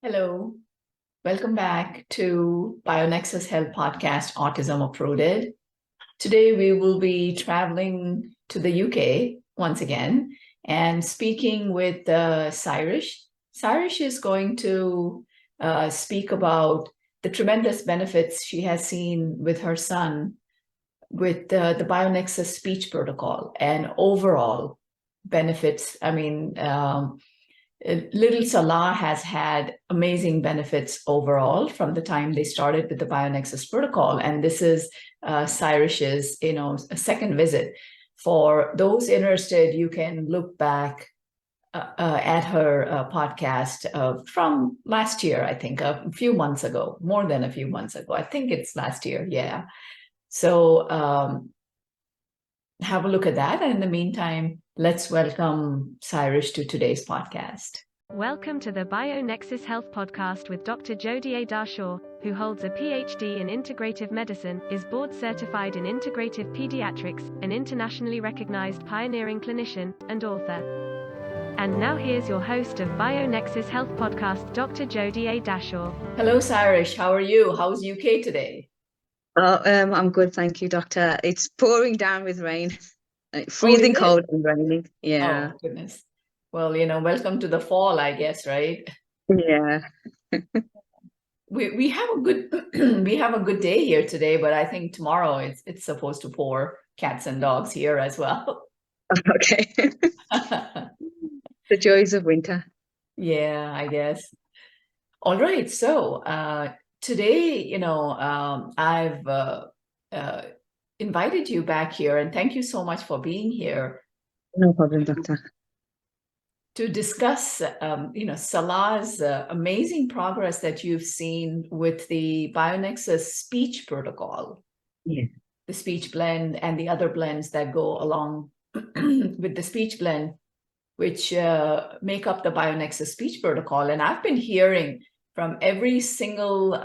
Hello, welcome back to BioNexus Health podcast, Autism Uprooted. Today we will be traveling to the UK once again and speaking with Cish. Cish is going to speak about the tremendous benefits she has seen with her son with the BioNexus Speech Protocol and overall benefits. Little Salah has had amazing benefits overall from the time they started with the BioNexus protocol. And this is Cyrus's, a second visit. For those interested, you can look back at her podcast from last year, I think, a few months ago, more than a few months ago. I think it's last year, yeah. So have a look at that. And in the meantime, let's welcome Cish to today's podcast. Welcome to the BioNexus Health podcast with Dr. Jodie Darshaw, who holds a PhD in integrative medicine, is board certified in integrative pediatrics, an internationally recognized pioneering clinician, and author. And now here's your host of BioNexus Health podcast, Dr. Jodie Darshaw. Hello, Cish. How are you? How's UK today? I'm good, thank you, doctor. It's pouring down with rain, freezing cold and raining. Yeah. Oh, goodness. Well, welcome to the fall, I guess, right? Yeah. We have a good day here today, but I think tomorrow it's supposed to pour cats and dogs here as well. Okay. The joys of winter. Yeah, I guess. All right. So today, I've invited you back here, and thank you so much for being here. No problem, doctor. To discuss, Salah's amazing progress that you've seen with the BioNexus Speech Protocol, yeah, the speech blend, and the other blends that go along with the speech blend, which make up the BioNexus Speech Protocol. And I've been hearing from every single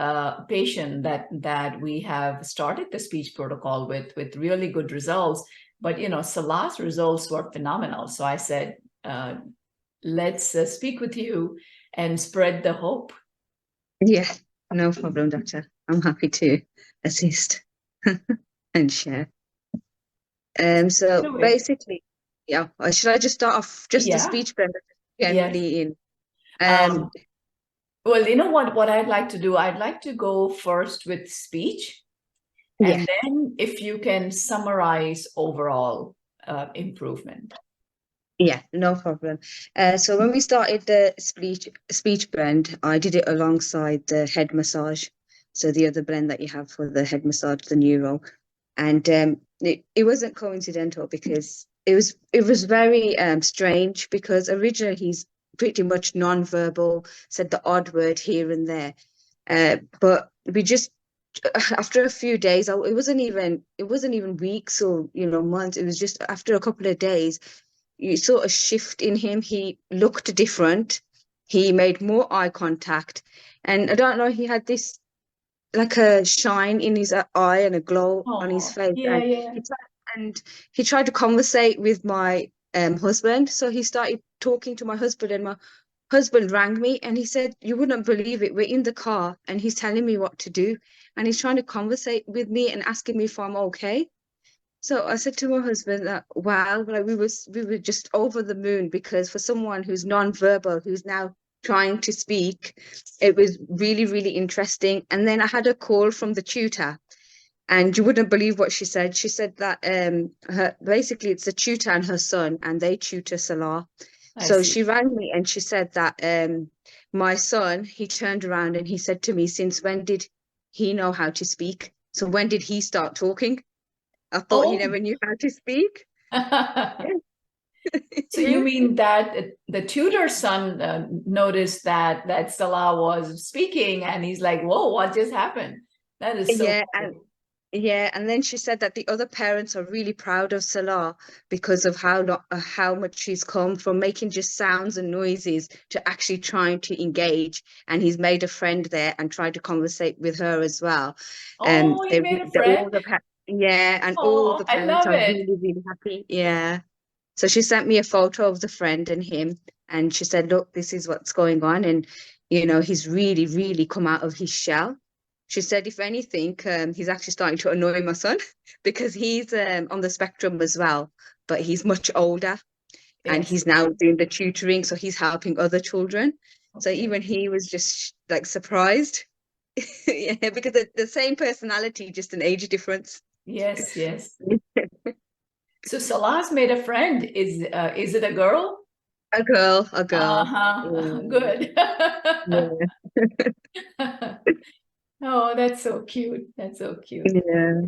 patient that we have started the speech protocol with really good results. But Salah's results were phenomenal. So I said, let's speak with you and spread the hope. Yeah, no problem, doctor. I'm happy to assist and share. So basically, yeah, should I just start off the speech blend generally in? Well, you know what I'd like to do? I'd like to go first with speech, and then if you can summarize overall improvement. Yeah, no problem. So when we started the speech blend, I did it alongside the head massage. So the other blend that you have for the head massage, the neuro. And it wasn't coincidental because it was very strange, because originally he's pretty much non-verbal, said the odd word here and there. But we just, after a few days, it wasn't even weeks or months. It was just after a couple of days, you saw a shift in him. He looked different. He made more eye contact, and I don't know, he had this like a shine in his eye and a glow on his face. And he tried to conversate with my husband. So he started talking to my husband, and my husband rang me and he said, "You wouldn't believe it. We're in the car and he's telling me what to do. And he's trying to conversate with me and asking me if I'm okay." So I said to my husband that, wow, like we were just over the moon, because for someone who's non-verbal, who's now trying to speak, it was really, really interesting. And then I had a call from the tutor, and you wouldn't believe what she said. She said that basically it's a tutor and her son, and they tutor Salah. So she rang me and she said that my son, he turned around and he said to me, "Since when did he know how to speak? So when did he start talking? I thought he never knew how to speak." So you mean that the tutor's son noticed that Salah was speaking, and he's like, "Whoa, what just happened?" That is so cool. And then she said that the other parents are really proud of Salah because of how much he's come from making just sounds and noises to actually trying to engage, and he's made a friend there and tried to conversate with her as well. He made a friend. All the parents are really, really happy. Yeah. So she sent me a photo of the friend and him, and she said, "Look, this is what's going on." And he's really, really come out of his shell. She said, if anything, he's actually starting to annoy my son because he's on the spectrum as well, but he's much older and Yes. he's now doing the tutoring, so he's helping other children. So Okay. even he was just like surprised. Yeah, because the same personality, just an age difference. Yes, yes. So Salah's made a friend. Is it a girl? A girl, a girl. Uh-huh. Yeah, Good. yeah, Oh, that's so cute. That's so cute. yeah.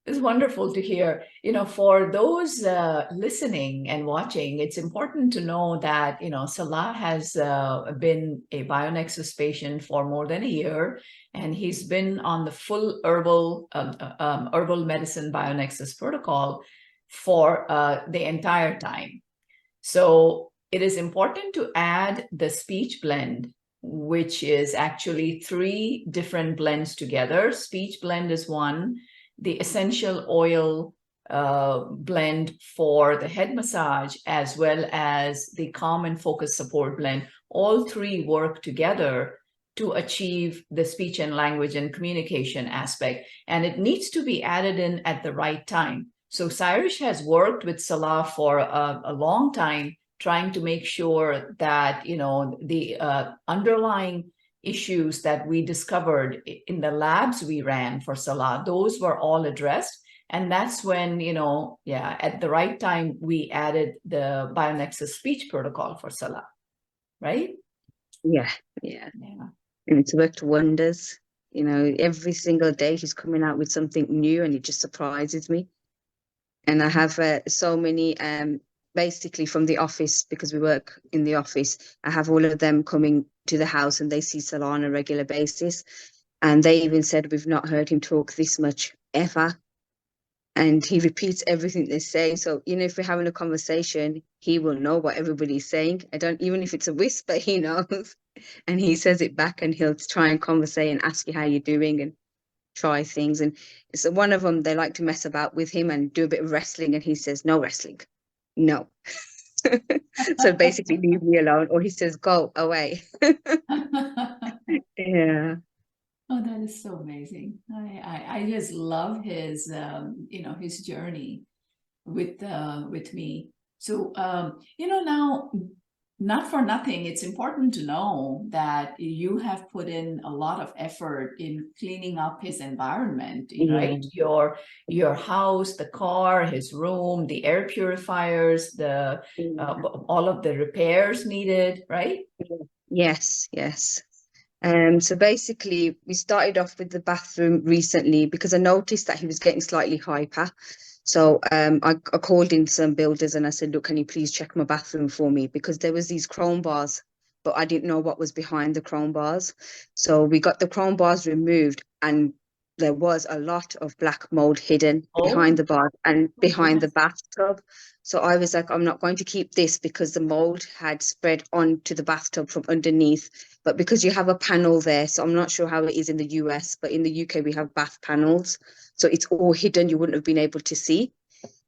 It's wonderful to hear. For those listening and watching, it's important to know that, Salah has been a BioNexus patient for more than a year, and he's been on the full herbal medicine BioNexus protocol for the entire time. So it is important to add the speech blend, which is actually three different blends together. Speech blend is one, the essential oil blend for the head massage, as well as the calm and focus support blend. All three work together to achieve the speech and language and communication aspect. And it needs to be added in at the right time. So Cyrus has worked with Salah for a long time, trying to make sure that, the underlying issues that we discovered in the labs we ran for Salah, those were all addressed. And that's when, at the right time, we added the BioNexus speech protocol for Salah, right? Yeah, yeah. Yeah. And it's worked wonders. Every single day he's coming out with something new and it just surprises me. And I have so many, basically from the office, because we work in the office, I have all of them coming to the house and they see Salah on a regular basis. And they even said, we've not heard him talk this much ever. And he repeats everything they say. So, if we're having a conversation, he will know what everybody's saying. Even if it's a whisper, he knows. And he says it back and he'll try and conversate and ask you how you're doing and try things. And so one of them, they like to mess about with him and do a bit of wrestling. And he says, no wrestling. No. So basically, leave me alone. Or he says, go away. Yeah. Oh, that is so amazing. I just love his his journey with me. So now, not for nothing, it's important to know that you have put in a lot of effort in cleaning up his environment, right? Your house, the car, his room, the air purifiers, the all of the repairs needed, right? Yes, yes. So basically, we started off with the bathroom recently because I noticed that he was getting slightly hyper. So I called in some builders and I said, look, can you please check my bathroom for me? Because there was these chrome bars, but I didn't know what was behind the chrome bars. So we got the chrome bars removed and there was a lot of black mold hidden behind Oh, the bar and my behind the goodness. bathtub. So I was like, I'm not going to keep this because the mold had spread onto the bathtub from underneath. But because you have a panel there, so I'm not sure how it is in the US, but in the UK we have bath panels. So it's all hidden. You wouldn't have been able to see.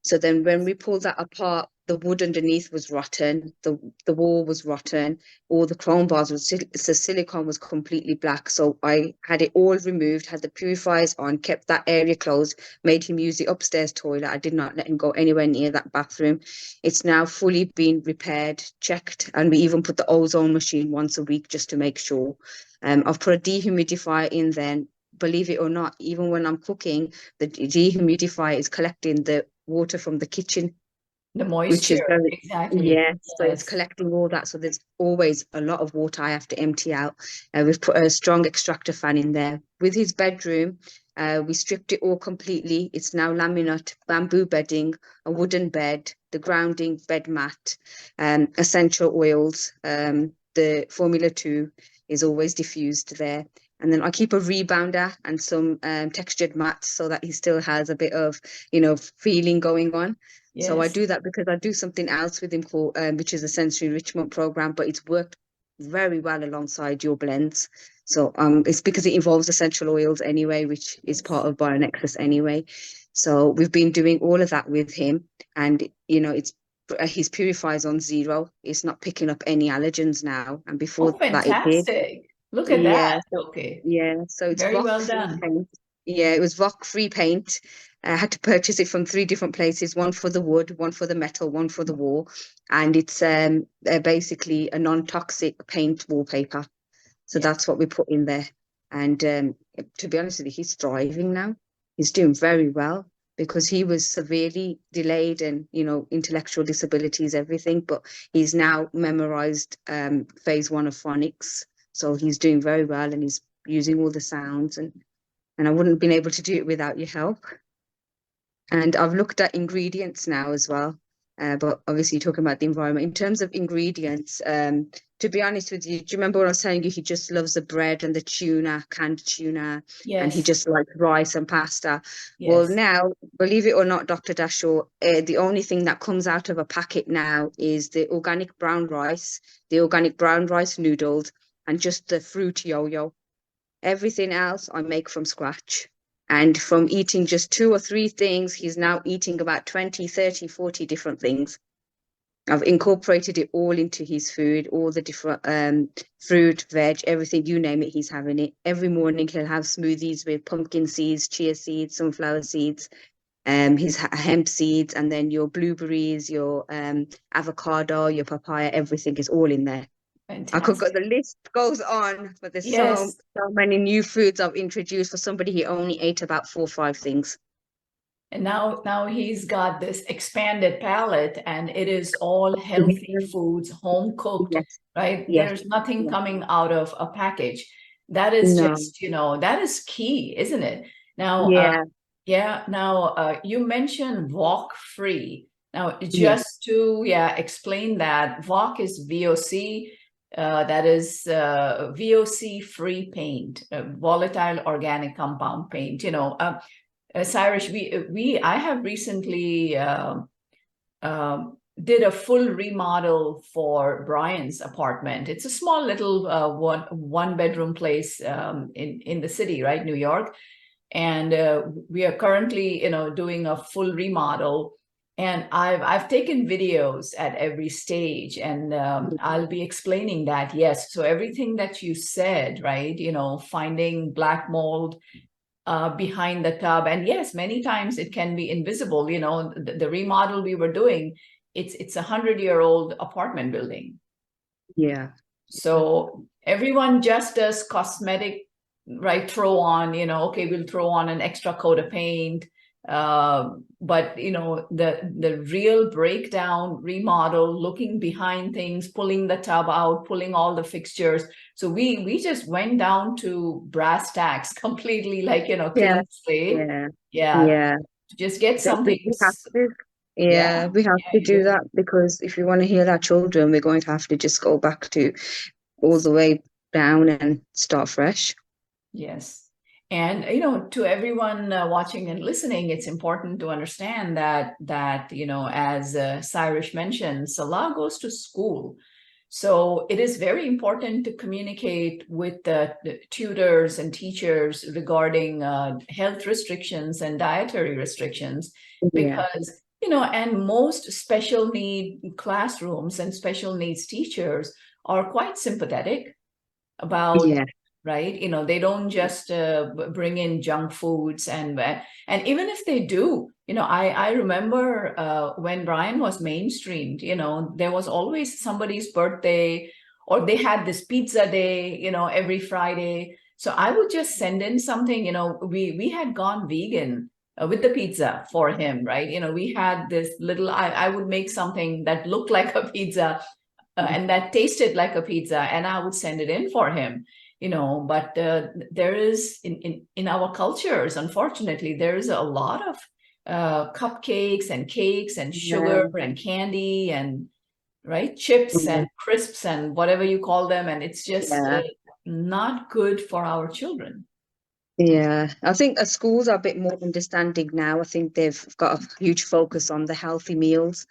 So then when we pulled that apart, the wood underneath was rotten, the wall was rotten, all the chrome bars was the silicone was completely black. So I had it all removed, had the purifiers on, kept that area closed, made him use the upstairs toilet. I did not let him go anywhere near that bathroom. It's now fully been repaired, checked, and we even put the ozone machine once a week just to make sure. I've put a dehumidifier in then. Believe it or not, even when I'm cooking, the dehumidifier is collecting the water from the kitchen, The which is moisture, very, exactly. yeah, so it's Yes. collecting all that. So there's always a lot of water I have to empty out. We've put a strong extractor fan in there. With his bedroom, we stripped it all completely. It's now laminate, bamboo bedding, a wooden bed, the grounding bed mat, essential oils. The Formula 2 is always diffused there. And then I keep a rebounder and some textured mats so that he still has a bit of, feeling going on. So I Yes. do that because I do something else with him called, which is a sensory enrichment program, but it's worked very well alongside your blends. So it's because it involves essential oils anyway, which is part of BioNexus anyway. So we've been doing all of that with him, and it's his purifies on 0. It's not picking up any allergens now, and before Oh, that it did. fantastic. Look at Yeah, that. Okay. so it's Very well rock-free done. paint. Yeah, it was rock-free paint. I had to purchase it from 3 different places, one for the wood, one for the metal, one for the wall. And it's basically a non-toxic paint wallpaper. So Yeah. that's what we put in there. And to be honest with you, he's thriving now. He's doing very well because he was severely delayed and, intellectual disabilities, everything. But he's now memorized phase 1 of phonics. So he's doing very well and he's using all the sounds. And I wouldn't have been able to do it without your help. And I've looked at ingredients now as well. But obviously, you're talking about the environment. In terms of ingredients, to be honest with you, do you remember when I was telling you he just loves the bread and the tuna, canned tuna, and he Yes. just likes rice and pasta? Well, Yes. now, believe it or not, Dr. Dashaw, the only thing that comes out of a packet now is the organic brown rice, noodles, and just the fruit yo-yo. Everything else I make from scratch. And from eating just 2 or 3 things, he's now eating about 20, 30, 40 different things. I've incorporated it all into his food, all the different fruit, veg, everything, you name it, he's having it. Every morning he'll have smoothies with pumpkin seeds, chia seeds, sunflower seeds, his hemp seeds, and then your blueberries, your avocado, your papaya, everything is all in there. I could go, Fantastic. the list goes on, but there's Yes. so many new foods I've introduced for somebody who only ate about 4 or 5 things. And now he's got this expanded palate, and it is all healthy foods, home cooked, Yes, right? yes, There's nothing yes. coming out of a package. That is No, just, that is key, isn't it? Now, yeah, yeah, now you mentioned VOC free. Now, yeah, just to explain that VOC is VOC, that is VOC free paint, volatile organic compound paint. Cyrus, I have recently did a full remodel for Brian's apartment. It's a small little one bedroom place in the city, right, New York, and we are currently doing a full remodel. And I've taken videos at every stage, and I'll be explaining that. Yes, so everything that you said, right? Finding black mold behind the tub. And yes, many times it can be invisible. The remodel we were doing, it's 100-year-old apartment building. yeah, So everyone just does cosmetic, right? Throw on, okay, we'll throw on an extra coat of paint. But the real breakdown, remodel, looking behind things, pulling the tub out, pulling all the fixtures. So we just went down to brass tacks, completely, like yeah, clean slate. yeah, Yeah, yeah. just get That something. we have to. Yeah, Yeah, we have yeah, to you do do. that because if we want to heal our children, we're going to have to just go back to all the way down and start fresh. Yes. And to everyone watching and listening, it's important to understand that as Cyrus mentioned, Salah goes to school. So it is very important to communicate with the tutors and teachers regarding health restrictions and dietary restrictions, Yeah, because and most special need classrooms and special needs teachers are quite sympathetic about, yeah, right? They don't just bring in junk foods, and even if they do, I remember when Brian was mainstreamed, there was always somebody's birthday, or they had this pizza day, every Friday. So I would just send in something. We had gone vegan with the pizza for him, right? We had this little, I would make something that looked like a pizza, and that tasted like a pizza, and I would send it in for him. But there is in our cultures, unfortunately, there is a lot of cupcakes and cakes and yeah, sugar and candy and, right, chips yeah, and crisps and whatever you call them, and it's just yeah. not good for our children. Yeah, I think schools are a bit more understanding now. I think they've got a huge focus on the healthy meals.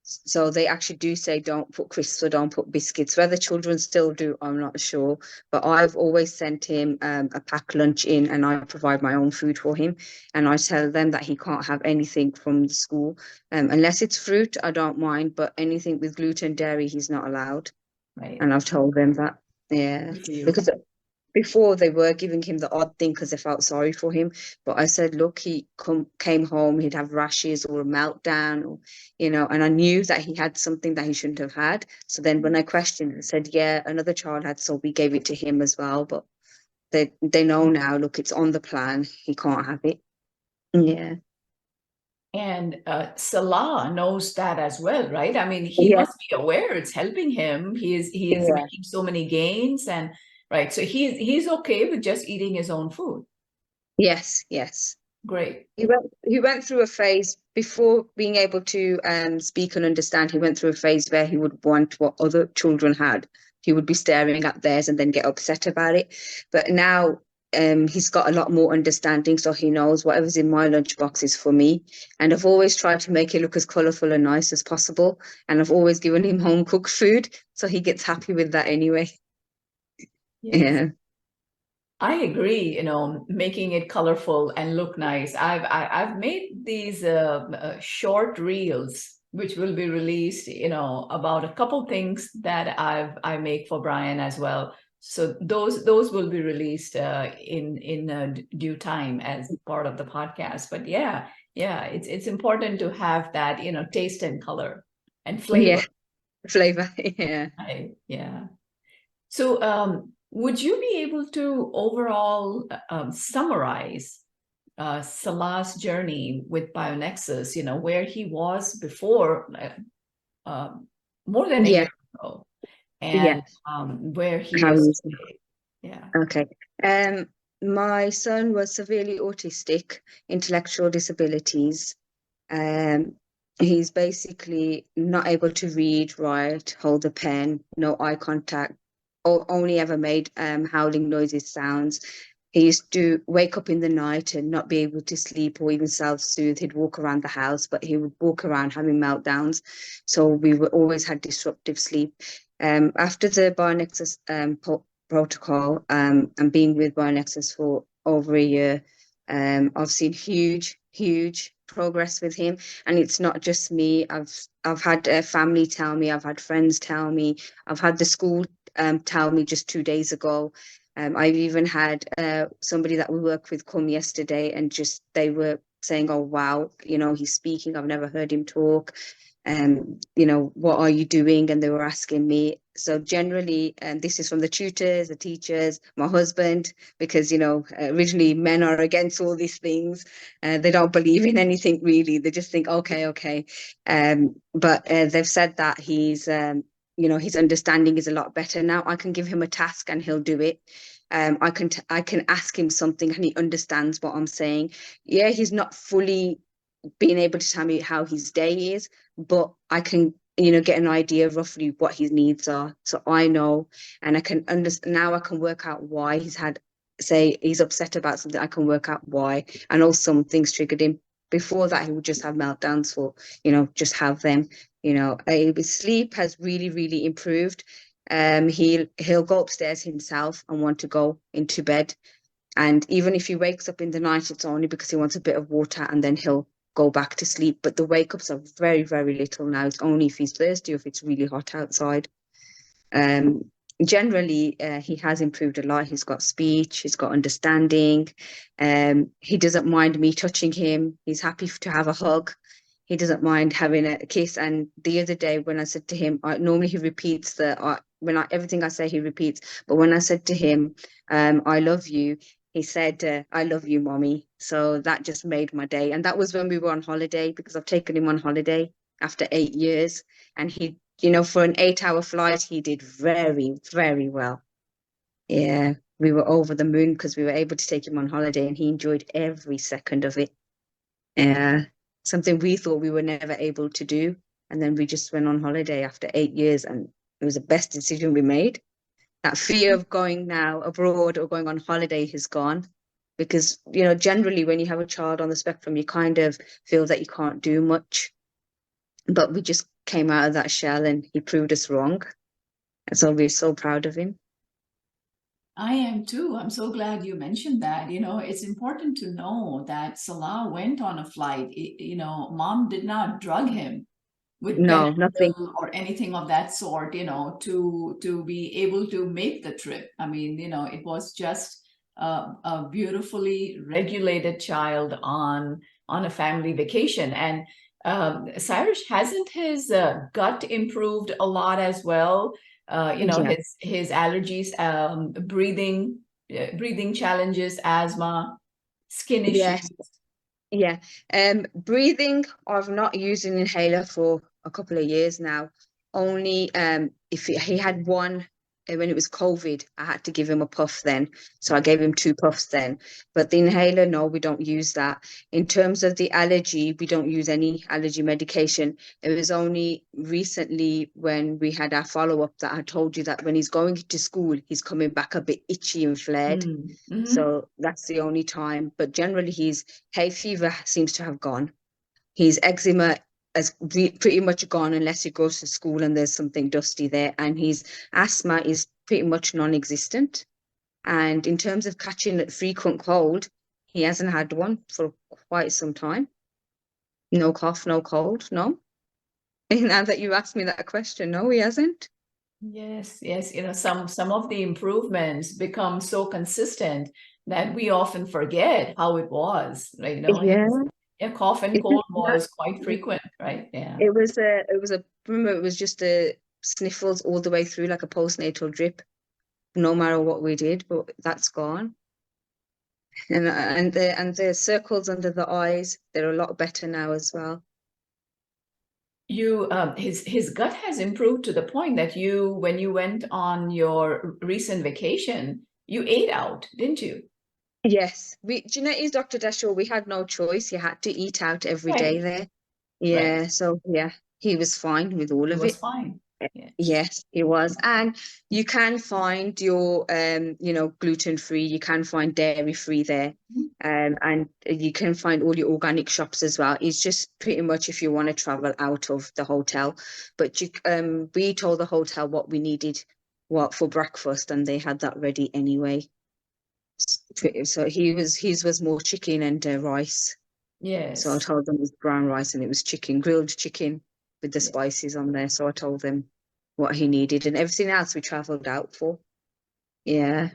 So they actually do say don't put crisps or don't put biscuits. Whether children still do, I'm not sure. But I've always sent him a packed lunch in, and I provide my own food for him. And I tell them that he can't have anything from the school, unless it's fruit. I don't mind, but anything with gluten, dairy, he's not allowed. Right. And I've told them that. Yeah, Good for you. because before they were giving him the odd thing because they felt sorry for him. But I said, look, came home, he'd have rashes or a meltdown, or, and I knew that he had something that he shouldn't have had. So then when I questioned, I said, yeah, another child had, so we gave it to him as well. But they know now, look, it's on the plan. He can't have it. Yeah. And Salah knows that as well, right? I mean, he Yeah. must be aware it's helping him. He is Yeah. making so many gains, and right. So he's okay with just eating his own food. Yes. Yes. Great. He went through a phase before being able to speak and understand. He went through a phase where he would want what other children had. He would be staring at theirs and then get upset about it. But now he's got a lot more understanding, so he knows whatever's in my lunchbox is for me. And I've always tried to make it look as colourful and nice as possible. And I've always given him home cooked food, so he gets happy with that anyway. Yes. Yeah. I agree, making it colorful and look nice. I've made these short reels which will be released, about a couple things that I make for Brian as well. So those will be released in due time as part of the podcast. But yeah, it's important to have that, taste and color and Yeah. flavor. Flavor. Yeah. Yeah. So, would you be able to overall summarize Salah's journey with BioNexus, where he was before more than a Yeah. year ago, Yeah. and where he How is is today? Yeah. Okay. Um, my son was severely autistic, intellectual disabilities. Um, he's basically not able to read, write, hold a pen, no eye contact, or only ever made howling noises, sounds. He used to wake up in the night and not be able to sleep or even self-soothe. He'd walk around the house, but he would walk around having meltdowns. So we were always had disruptive sleep. After the BioNexus protocol and being with BioNexus for over a year, I've seen huge progress with him. And it's not just me. I've had family tell me, I've had friends tell me, I've had the school tell me just 2 days ago. I've even had somebody that we work with come yesterday and just they were saying, oh, wow, he's speaking. I've never heard him talk. What are you doing? And they were asking me. So generally, this is from the tutors, the teachers, my husband, because, originally men are against all these things. They don't believe in anything really. They just think, okay. But they've said that his understanding is a lot better now. I can give him a task and he'll do it. I can ask him something and he understands what I'm saying. Yeah, he's not fully being able to tell me how his day is, but I can, get an idea of roughly what his needs are. So I know, and I can understand now. I can work out why say he's upset about something. I can work out why. I know some things triggered him. Before that, he would just have meltdowns for, just have them. His sleep has really improved. He'll go upstairs himself and want to go into bed. And even if he wakes up in the night, it's only because he wants a bit of water and then he'll go back to sleep. But the wake ups are very little now. It's only if he's thirsty or if it's really hot outside. Um, Generally, he has improved a lot. He's got speech, he's got understanding. He doesn't mind me touching him. He's happy to have a hug. He doesn't mind having a kiss. And the other day, when I said to him, normally he repeats everything I say, he repeats. But when I said to him, "I love you," he said, "I love you, mommy." So that just made my day. And that was when we were on holiday because I've taken him on holiday after 8 years, and for an 8-hour flight, he did very well. Yeah, we were over the moon because we were able to take him on holiday and he enjoyed every second of it. Yeah, something we thought we were never able to do. And then we just went on holiday after 8 years and it was the best decision we made. That fear of going now abroad or going on holiday has gone because, generally when you have a child on the spectrum, you kind of feel that you can't do much. But we just came out of that shell and he proved us wrong. And so we're so proud of him. I am too. I'm so glad you mentioned that. It's important to know that Salah went on a flight. Mom did not drug him. with No, nothing. Benadryl or anything of that sort, to be able to make the trip. I mean, it was just a beautifully regulated child on a family vacation. And Cyrus, hasn't his gut improved a lot as well? Yeah. His allergies, breathing challenges, asthma, skin issues. Yes. Yeah. Breathing, I've not used an inhaler for a couple of years now. Only if he had one when it was COVID, I had to give him a puff then. So I gave him two puffs then. But the inhaler, no, we don't use that. In terms of the allergy, we don't use any allergy medication. It was only recently when we had our follow-up that I told you that when he's going to school, he's coming back a bit itchy and flared. Mm-hmm. So that's the only time. But generally, his hay fever seems to have gone. His eczema has pretty much gone unless he goes to school and there's something dusty there. And his asthma is pretty much non-existent. And in terms of catching a frequent cold, he hasn't had one for quite some time. No cough, no cold, no. Now that you asked me that question, no, he hasn't. Yes, yes. Some of the improvements become so consistent that we often forget how it was. Right? Yeah, Yeah, cough and it was cold was quite frequent, right? Yeah. remember, it was just a sniffles all the way through, like a postnatal drip, no matter what we did, but that's gone. And the circles under the eyes, they're a lot better now as well. His gut has improved to the point that when you went on your recent vacation, you ate out, didn't you? Yes, do you know, is Dr. Dashore, we had no choice. You had to eat out every day Right, there. right. Yeah, so yeah, he was fine with all He of was it. fine. Yes. Yes, it was. And you can find your gluten free, you can find dairy free there. Mhm. And you can find all your organic shops as well. It's just pretty much if you want to travel out of the hotel. But we told the hotel what we needed what for breakfast and they had that ready anyway. So his was more chicken and rice. So I Yes. told them it was brown rice and it was chicken, grilled chicken with the Yeah. spices on there. So I told them what he needed and everything else we traveled out for. Yeah.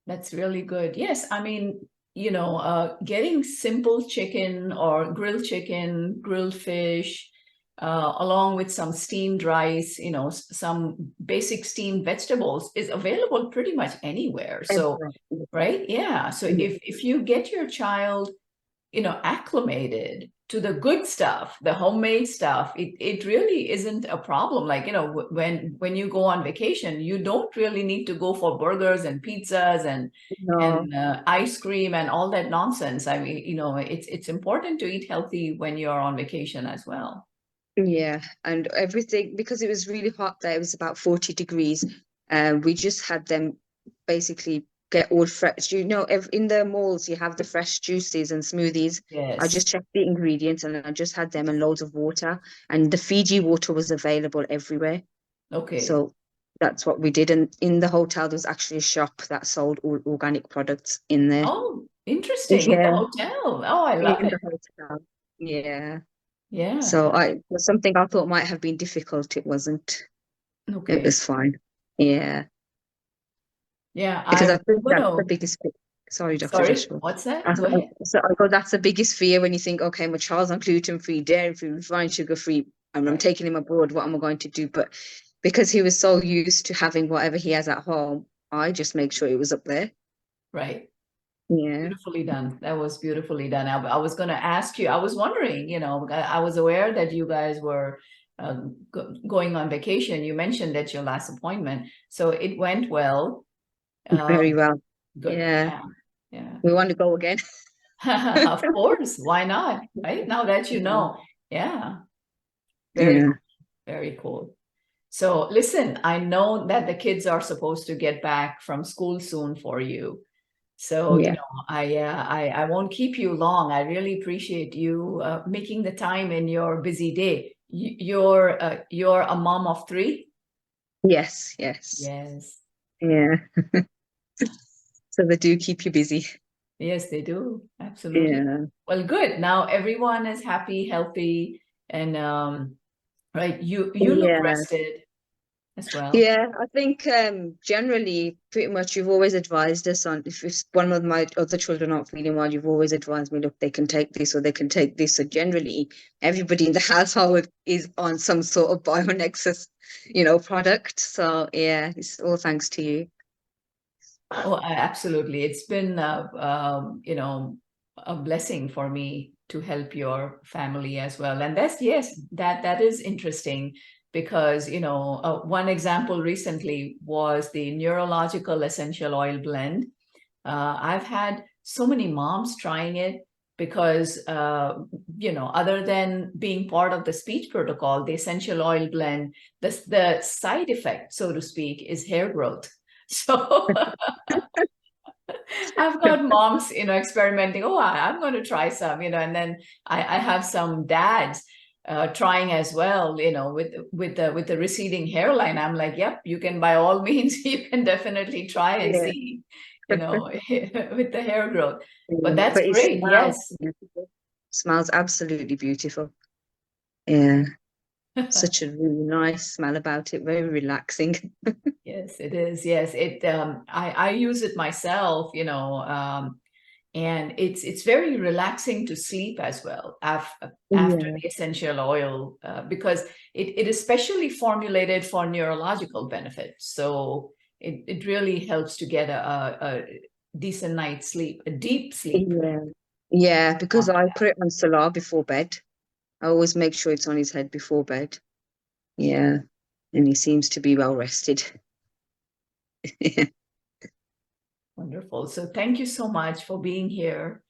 That's really good. Yes, I mean, getting simple chicken or grilled chicken, grilled fish, along with some steamed rice, some basic steamed vegetables is available pretty much anywhere. So, Everyone. right? Yeah. So Yeah. if you get your child acclimated to the good stuff, the homemade stuff, it really isn't a problem. Like, when you go on vacation, you don't really need to go for burgers and pizzas and No. ice cream and all that nonsense. I mean, it's important to eat healthy when you're on vacation as well. Yeah. And everything, because it was really hot there, it was about 40 degrees. We just had them basically get all fresh. In the malls, you have the fresh juices and smoothies. I Yes. just checked the ingredients and I just had them and loads of water. And the Fiji water was available everywhere. Okay. So that's what we did. And in the hotel, there was actually a shop that sold all organic products in there. Oh, interesting. In the Yeah, hotel. Oh, I love in it. the hotel. Yeah. Yeah. So it was something I thought might have been difficult. It wasn't. It Okay. was fine. Yeah. Yeah, Because I I'm think that's the gonna. biggest Sorry, Dr. Sorry, Dashwood. what's that? I, Go ahead. so I go, that's the biggest fear when you think, okay, my child's on gluten-free, dairy-free, refined sugar-free, and I'm Right. taking him abroad, what am I going to do? But because he was so used to having whatever he has at home, I just make sure it was up there. Right. Yeah. Beautifully done. That was beautifully done. I was going to ask you, I was wondering, I was aware that you guys were going on vacation. You mentioned at your last appointment. So it went well. Very Um, well. good. Yeah. Yeah. Yeah. We want to go again. Of course. Why not? Right now that you Yeah. know. Yeah. Very, Yeah. very cool. So listen, I know that the kids are supposed to get back from school soon for you. So, Yeah. I won't keep you long. I really appreciate you making the time in your busy day. You're a mom of three? Yes. Yes. Yes. Yeah. So they do keep you busy. Yes, they do. Absolutely. Yeah. Well, good. Now everyone is happy, healthy, and right? You look Yeah. rested as well. Yeah, I think generally, pretty much, you've always advised us on if it's one of my other children aren't feeling well, you've always advised me, look, they can take this or they can take this. So generally, everybody in the household is on some sort of BioNexus, product. So yeah, it's all thanks to you. Oh, absolutely. It's been, a blessing for me to help your family as well. And yes, that is interesting because, one example recently was the neurological essential oil blend. I've had so many moms trying it because, other than being part of the speech protocol, the essential oil blend, the side effect, so to speak, is hair growth. So I've got moms, experimenting. Oh, I'm going to try some, and then I have some dads trying as well, with the receding hairline. I'm like, yep, you can by all means, you can definitely try and Yeah. see, with the hair growth. But Yeah, that's but it great. smells Yes. beautiful. Smells absolutely beautiful. Yeah, such a really nice smell about it, very relaxing. Yes, it is. Yes, I use it myself, and it's very relaxing to sleep as well after Yeah, the essential oil, because it is specially formulated for neurological benefits. So it really helps to get a decent night's sleep, a deep sleep. yeah, yeah, because After I that. put it on Salah before bed. I always make sure it's on his head before bed. Yeah, and he seems to be well rested. Wonderful. So thank you so much for being here,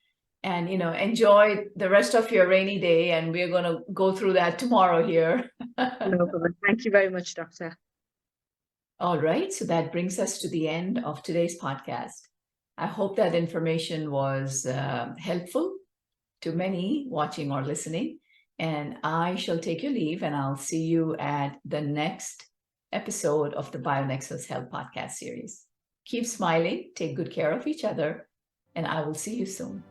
and enjoy the rest of your rainy day, and we're going to go through that tomorrow here. No problem. Thank you very much, Doctor. All right, so that brings us to the end of today's podcast. I hope that information was helpful to many watching or listening. And I shall take your leave, and I'll see you at the next episode of the BioNexus Health podcast series. Keep smiling, take good care of each other, and I will see you soon.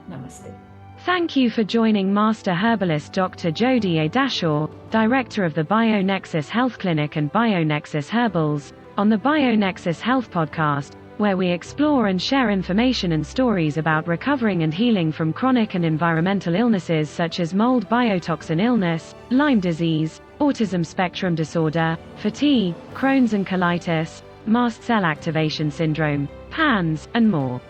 Namaste. Thank you for joining Master Herbalist Dr. Jody A. Dashaw, Director of the BioNexus Health Clinic and BioNexus Herbals, on the BioNexus Health Podcast, where we explore and share information and stories about recovering and healing from chronic and environmental illnesses such as mold biotoxin illness, Lyme disease, autism spectrum disorder, fatigue, Crohn's and colitis, mast cell activation syndrome, PANS, and more.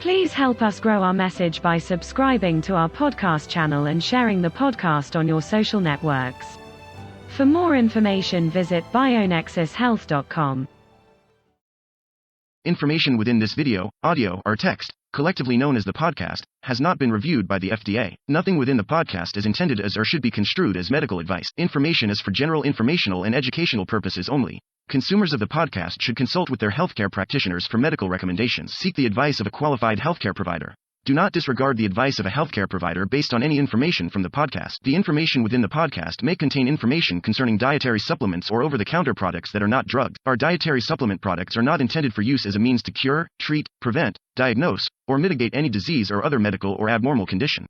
Please help us grow our message by subscribing to our podcast channel and sharing the podcast on your social networks. For more information, visit bionexushealth.com. Information within this video, audio, or text, collectively known as the podcast, has not been reviewed by the FDA. Nothing within the podcast is intended as or should be construed as medical advice. Information is for general informational and educational purposes only. Consumers of the podcast should consult with their healthcare practitioners for medical recommendations. Seek the advice of a qualified healthcare provider. Do not disregard the advice of a healthcare provider based on any information from the podcast. The information within the podcast may contain information concerning dietary supplements or over-the-counter products that are not drugs. Our dietary supplement products are not intended for use as a means to cure, treat, prevent, diagnose, or mitigate any disease or other medical or abnormal condition.